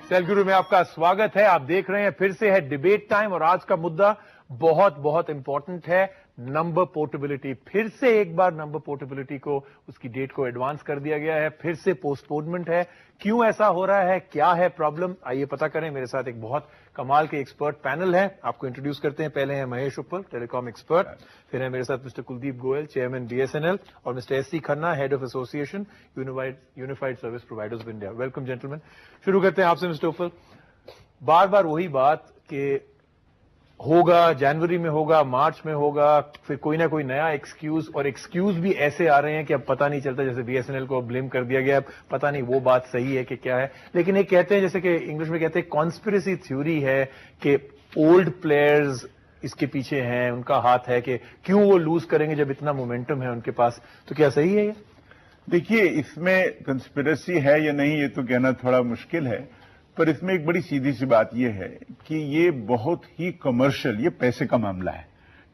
Cell गुरु में आपका स्वागत है। आप देख रहे हैं फिर से है डिबेट टाइम और आज का मुद्दा बहुत बहुत इंपॉर्टेंट है, नंबर पोर्टेबिलिटी। फिर से एक बार नंबर पोर्टेबिलिटी को उसकी डेट को एडवांस कर दिया गया है, फिर से पोस्टपोनमेंट है। क्यों ऐसा हो रहा है, क्या है प्रॉब्लम, आइए पता करें। मेरे साथ एक बहुत कमाल के एक्सपर्ट पैनल है, आपको इंट्रोड्यूस करते हैं। पहले हैं महेश उप्पल, टेलीकॉम एक्सपर्ट, फिर है मेरे साथ mister Kuldeep Goyal, chairman BSNL, और mister SC Khanna, head of association unified service providers of India. Welcome gentleman. शुरू करते हैं आपसे मिस्टर उप्पल। बार बार वही बात कि होगा, जनवरी में होगा, मार्च में होगा, फिर कोई ना कोई नया एक्सक्यूज, और एक्सक्यूज भी ऐसे आ रहे हैं कि अब पता नहीं चलता। जैसे बीएसएनएल को ब्लेम कर दिया गया, पता नहीं वो बात सही है कि क्या है। लेकिन एक कहते हैं, जैसे कि इंग्लिश में कहते हैं कॉन्स्पिरेसी थ्योरी है कि ओल्ड प्लेयर्स इसके पीछे हैं, उनका हाथ है कि क्यों वो लूज करेंगे जब इतना मोमेंटम है उनके पास। तो क्या सही है ये? देखिए, इसमें कंस्पिरेसी है या नहीं ये तो कहना थोड़ा मुश्किल है, पर इसमें एक बड़ी सीधी सी बात यह है कि ये बहुत ही कमर्शियल, ये पैसे का मामला है।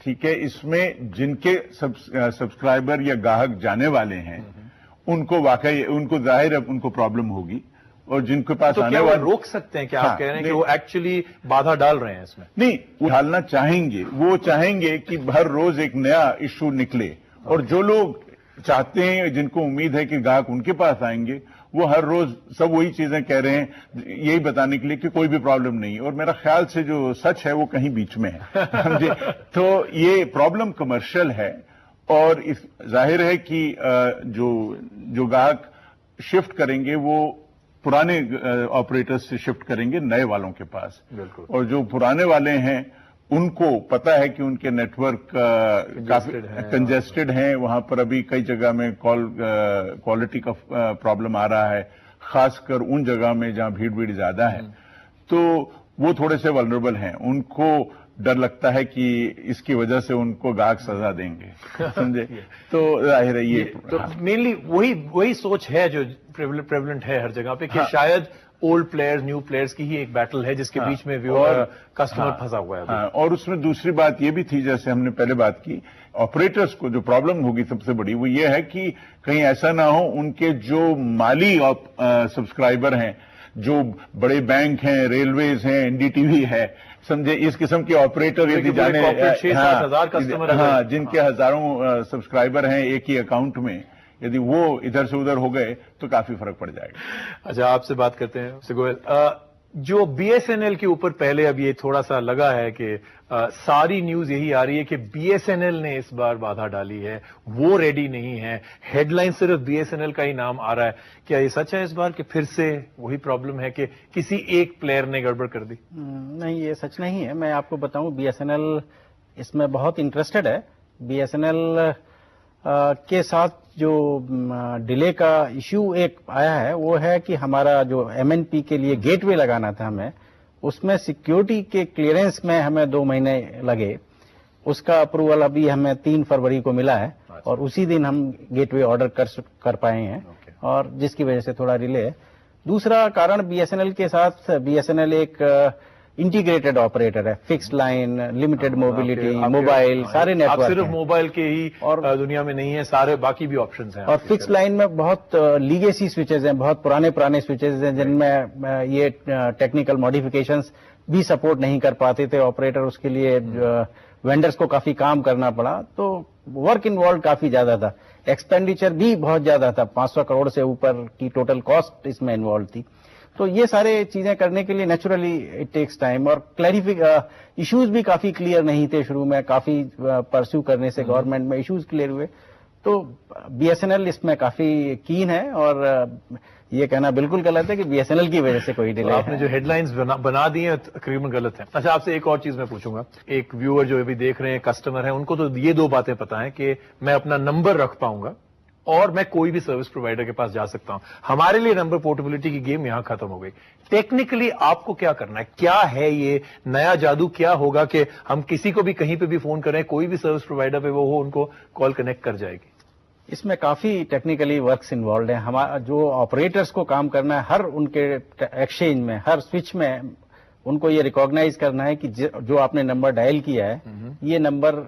ठीक है, इसमें जिनके सब्सक्राइबर या ग्राहक जाने वाले हैं उनको वाकई, उनको जाहिर है उनको प्रॉब्लम होगी, और जिनके पास तो आने क्या वाले वो रोक सकते हैं? क्या आप कह रहे हैं कि वो एक्चुअली बाधा डाल रहे हैं इसमें? नहीं, वो डालना चाहेंगे। वो चाहेंगे कि हर रोज एक नया इश्यू निकले, और जो लोग चाहते हैं, जिनको उम्मीद है कि ग्राहक उनके पास आएंगे, वो हर रोज सब वही चीजें कह रहे हैं, यही बताने के लिए कि कोई भी प्रॉब्लम नहीं। और मेरा ख्याल से जो सच है वो कहीं बीच में है। समझे? तो ये प्रॉब्लम कमर्शियल है, और इस जाहिर है कि जो ग्राहक शिफ्ट करेंगे वो पुराने ऑपरेटर्स से शिफ्ट करेंगे नए वालों के पास। बिल्कुल। और जो पुराने वाले हैं उनको पता है कि उनके नेटवर्क काफी कंजेस्टेड हैं, वहां पर अभी कई जगह में क्वालिटी का प्रॉब्लम आ रहा है, खासकर उन जगह में जहां भीड़ ज्यादा है। तो वो थोड़े से वल्नरेबल हैं, उनको डर लगता है कि इसकी वजह से उनको ग्राहक सजा देंगे। समझे? तो जाहिर है ये तो मेनली वही सोच है जो प्रेवलेंट है हर जगह पे कि शायद ओल्ड प्लेयर्स न्यू प्लेयर्स की ही एक बैटल है जिसके बीच में व्यूअर कस्टमर फंसा हुआ है। हाँ, और उसमें दूसरी बात ये भी थी, जैसे हमने पहले बात की, ऑपरेटर्स को जो प्रॉब्लम होगी सबसे बड़ी वो ये है कि कहीं ऐसा ना हो उनके जो माली सब्सक्राइबर हैं, जो बड़े बैंक हैं, रेलवेज हैं, एनडीटीवी है, समझे, इस किस्म के ऑपरेटर यदि जाने, 6,000 कस्टमर, हाँ, जिनके हजारों सब्सक्राइबर हैं एक ही अकाउंट में, यदि वो इधर से उधर हो गए तो काफी फर्क पड़ जाएगा। अच्छा, आपसे बात करते हैं मिस्टर गोयल। जो बीएसएनएल के ऊपर पहले अब ये थोड़ा सा लगा है कि सारी न्यूज यही आ रही है कि बीएसएनएल ने इस बार बाधा डाली है, वो रेडी नहीं है, हेडलाइन सिर्फ बीएसएनएल का ही नाम आ रहा है। क्या ये सच है इस बार कि फिर से वही प्रॉब्लम है कि किसी एक प्लेयर ने गड़बड़ कर दी? नहीं, ये सच नहीं है। मैं आपको बताऊं, बीएसएनएल इसमें बहुत इंटरेस्टेड है। बीएसएनएल के साथ जो डिले का इश्यू एक आया है वो है कि हमारा जो एमएनपी के लिए गेटवे लगाना था हमें, उसमें सिक्योरिटी के क्लियरेंस में हमें 2 महीने लगे। उसका अप्रूवल अभी हमें 3 फरवरी को मिला है, और उसी दिन हम गेटवे ऑर्डर कर पाए हैं, और जिसकी वजह से थोड़ा डिले है। दूसरा कारण, बीएसएनएल के साथ, बीएसएनएल एक इंटीग्रेटेड ऑपरेटर है, fixed line, limited mobility, mobile, सारे नेटवर्क। सिर्फ मोबाइल के ही और दुनिया में नहीं है, सारे बाकी भी ऑप्शंस हैं। और फिक्स्ड लाइन में बहुत लीगेसी स्विचेज हैं, बहुत पुराने स्विचेज हैं, जिनमें ये टेक्निकल मॉडिफिकेशंस भी सपोर्ट नहीं कर पाते थे ऑपरेटर। उसके लिए वेंडर्स को काफी काम करना पड़ा, तो वर्क इन्वॉल्व काफी ज्यादा था, एक्सपेंडिचर भी बहुत ज्यादा था, 500 करोड़ से ऊपर की टोटल कॉस्ट इसमें इन्वॉल्व थी। तो ये सारे चीजें करने के लिए नेचुरली इट टेक्स टाइम, और इश्यूज भी काफी क्लियर नहीं थे शुरू में। काफी परस्यू करने से गवर्नमेंट में इश्यूज क्लियर हुए। तो बीएसएनएल इसमें काफी कीन है, और ये कहना बिल्कुल गलत है कि बीएसएनएल की वजह से कोई डिले है। आपने जो हेडलाइंस बना दी है तकरीबन गलत है। अच्छा, आपसे एक और चीज मैं पूछूंगा। एक व्यूअर जो अभी देख रहे हैं, कस्टमर है, उनको तो ये 2 बातें पता है कि मैं अपना नंबर रख पाऊंगा और मैं कोई भी सर्विस प्रोवाइडर के पास जा सकता हूं। हमारे लिए नंबर पोर्टेबिलिटी की गेम यहां खत्म हो गई। टेक्निकली आपको क्या करना है? क्या है ये नया जादू? क्या होगा कि हम किसी को भी कहीं पे भी फोन करें, कोई भी सर्विस प्रोवाइडर पे वो हो, उनको कॉल कनेक्ट कर जाएगी? इसमें काफी टेक्निकली वर्क्स इन्वॉल्व है। हमारा जो ऑपरेटर्स को काम करना है, हर उनके एक्सचेंज में, हर स्विच में उनको ये रिकॉग्नाइज करना है कि जो आपने नंबर डायल किया है, ये नंबर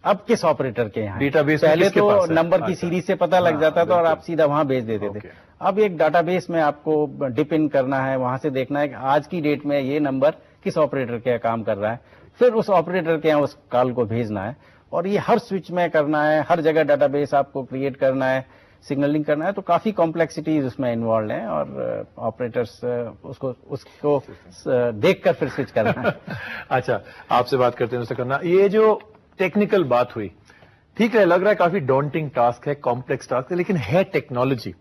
اب کس آپریٹر کے یہاں ڈیٹا بیس میں پہلے کس کے تو پاس ہے؟ نمبر کی اچھا۔ سیریز سے پتہ لگ جاتا تھا اور آپ سیدھا وہاں بھیج دیتے تھے. اوکے۔ اب ایک ڈاٹا بیس میں آپ کو ڈپ ان کرنا ہے, وہاں سے دیکھنا ہے کہ آج کی ڈیٹ میں یہ نمبر کس آپریٹر کے کام کر رہا ہے, پھر اس آپریٹر کے یہاں اس کال کو بھیجنا ہے, اور یہ ہر سوئچ میں کرنا ہے, ہر جگہ ڈاٹا بیس آپ کو کریٹ کرنا ہے, سگنلنگ کرنا ہے. تو کافی کمپلیکسٹیز اس میں انوالوڈ ہیں, اور آپریٹرس اس کو دیکھ کر پھر سوئچ کرنا ہے. اچھا, آپ سے بات کرتے ہیں اسے کرنا. یہ جو ٹیکنیکل بات ہوئی, ٹھیک ہے, لگ رہا ہے کافی ڈانٹنگ ٹاسک ہے, کمپلیکس ٹاسک ہے, لیکن ہے ٹیکنالوجی.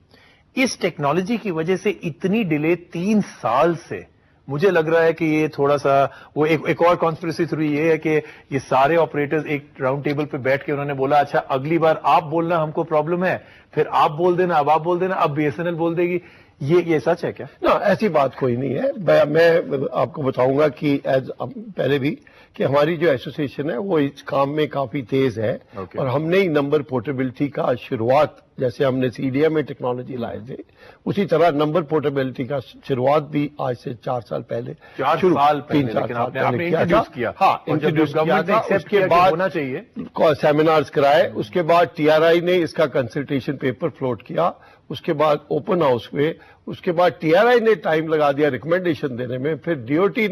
اس ٹیکنالوجی کی وجہ سے اتنی ڈیلے 3 سال سے, مجھے لگ رہا ہے کہ یہ تھوڑا سا وہ ایک اور کانسپریسی تھیوری یہ ہے کہ یہ سارے آپریٹرز ایک راؤنڈ ٹیبل پہ بیٹھ کے انہوں نے بولا اچھا اگلی بار آپ بولنا ہم کو پرابلم ہے, پھر آپ بول دینا, اب آپ بول دینا, اب بی ایس این ایل بول دے گی. یہ سچ ہے کیا؟ نہ, ایسی بات کوئی نہیں ہے. میں آپ کو بتاؤں گا کہ پہلے بھی کہ ہماری جو ایسوسیشن ہے وہ اس کام میں کافی تیز ہے, اور ہم نے نمبر پورٹیبلٹی کا شروعات جیسے ہم نے سی ڈی ایم میں ٹیکنالوجی لائے تھے, اسی طرح نمبر پورٹیبلٹی کا شروعات بھی آج سے 4 سال پہلے 4 سال پہلے انٹروڈیوس کیا. ہاں, انٹروڈیوس کیا تھا. اس کے بعد ہونا چاہیے سیمینارز کرائے, اس کے بعد ٹی آر آئی نے اس کا کنسلٹیشن پیپر فلوٹ کیا, اس کے بعد اوپن ہاؤس ہوئے, اس کے بعد ٹی آر آئی نے ٹائم لگا دیا ریکمینڈیشن دینے میں, پھر ڈی او ٹی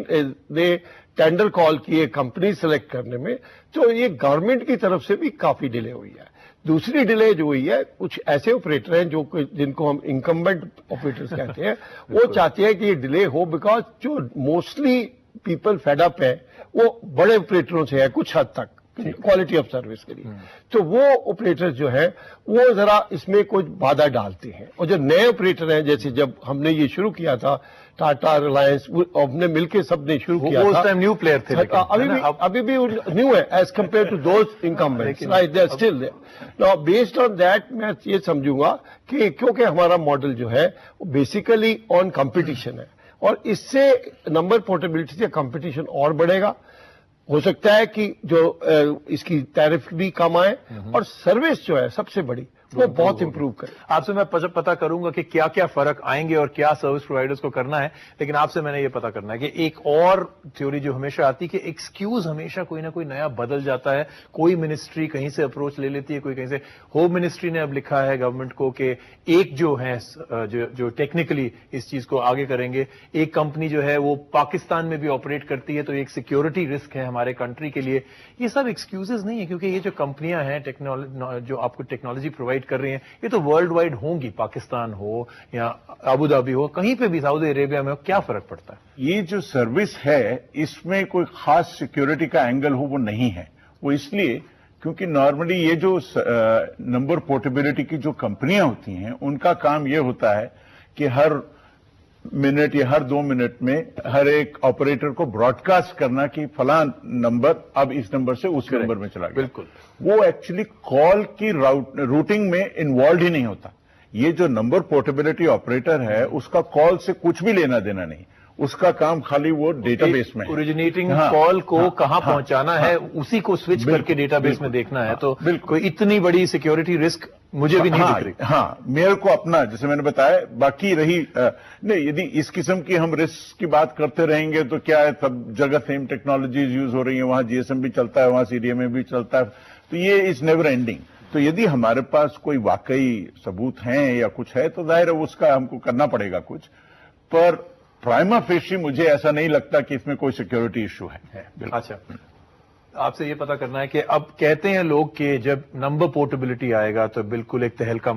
نے ٹینڈر کال کیے کمپنی سلیکٹ کرنے میں. تو یہ گورنمنٹ کی طرف سے بھی کافی ڈیلے ہوئی ہے. دوسری ڈیلے جو ہوئی ہے, کچھ ایسے آپریٹر ہیں جن کو ہم انکمبنٹ آپریٹرز کہتے ہیں, وہ چاہتے ہیں کہ یہ ڈیلے ہو بیکاز جو موسٹلی پیپل فیڈ اپ ہے وہ بڑے آپریٹروں سے ہے کچھ حد تک کوالٹی آف سروس کے لیے. تو وہ آپریٹر جو ہے وہ ذرا اس میں کچھ بادھا ڈالتے ہیں, اور جو نئے آپریٹر ہیں جیسے جب ہم نے یہ شروع کیا تھا ٹاٹا ریلائنس, ہم نے مل کے سب نے شروع کیا تھا, اس ٹائم نیو پلیئر تھے, ابھی بھی نیو ہے as compare to those incumbents, right, they are still there. Now based on that میں یہ سمجھوں گا کہ کیونکہ ہمارا ماڈل جو ہے وہ بیسیکلی آن کمپٹیشن ہے, اور اس سے نمبر پورٹیبلٹی سے کمپٹیشن اور بڑھے گا. ہو سکتا ہے کہ جو اس کی ٹیرف بھی کم آئے, اور سروس جو ہے سب سے بڑی وہ بہت امپروو کرے. آپ سے میں پتا کروں گا کہ کیا کیا فرق آئیں گے اور کیا سروس پرووائڈرز کو کرنا ہے, لیکن آپ سے میں نے یہ پتا کرنا ہے کہ ایک اور تھیوری جو ہمیشہ آتی کہ ایکسکیوز ہمیشہ کوئی نہ کوئی نیا بدل جاتا ہے. کوئی منسٹری کہیں سے اپروچ لے لیتی ہے, کوئی کہیں سے. ہوم منسٹری نے اب لکھا ہے گورنمنٹ کو کہ ایک جو ہے جو ٹیکنیکلی اس چیز کو آگے کریں گے, ایک کمپنی جو ہے وہ پاکستان میں بھی آپریٹ کرتی ہے, تو ایک سیکیورٹی رسک ہے ہمارے کنٹری کے لیے. یہ سب ایکسکیوزز نہیں ہے, کیونکہ یہ جو کمپنیاں ہیں جو آپ کو ٹیکنالوجی پرووائڈ کر رہی ہیں یہ تو ورلڈ وائڈ ہوں گی, پاکستان ہو یا ابو دھابی ہو, کہیں پہ بھی سعودی عربیہ میں ہو, کیا فرق پڑتا ہے؟ یہ جو سروس ہے اس میں کوئی خاص سیکیورٹی کا اینگل ہو وہ نہیں ہے. وہ اس لیے کیونکہ نارملی یہ جو نمبر پورٹیبلٹی کی جو کمپنیاں ہوتی ہیں ان کا کام یہ ہوتا ہے کہ ہر منٹ یا ہر 2 منٹ میں ہر ایک آپریٹر کو براڈ کاسٹ کرنا کہ فلاں نمبر اب اس نمبر سے اس نمبر میں چلا گیا. بالکل. وہ ایکچولی کال کی روٹنگ میں انوالوڈ ہی نہیں ہوتا. یہ جو نمبر پورٹیبلٹی آپریٹر ہے اس کا کال سے کچھ بھی لینا دینا نہیں, اس کا کام خالی وہ ڈیٹا بیس میں اوریجنیٹنگ کال کو کہاں پہنچانا ہے اسی کو سوئچ کر کے ڈیٹا بیس میں دیکھنا ہے. تو کوئی اتنی بڑی سیکیورٹی رسک مجھے بھی نہیں دکھ رہی. ہاں, میئر کو اپنا جیسے میں نے بتایا, باقی رہی نہیں, یدی اس قسم کی ہم رسک کی بات کرتے رہیں گے تو کیا ہے, سب جگہ سیم ٹیکنالوجیز یوز ہو رہی ہیں, وہاں جی ایس ایم بھی چلتا ہے, وہاں سی ڈی ایم اے بھی چلتا ہے, تو یہ از نیور اینڈنگ. تو یدی ہمارے پاس کوئی واقعی ثبوت ہیں یا کچھ ہے تو ظاہر ہے اس کا ہم کو کرنا پڑے گا کچھ, پر پرائما فیشی مجھے ایسا نہیں لگتا کہ اس میں کوئی سیکیورٹی ایشو ہے. اچھا, آپ سے یہ پتا کرنا ہے کہ اب کہتے ہیں لوگ کہ جب نمبر پورٹیبلٹی آئے گا تو بالکل ایک تہلکہ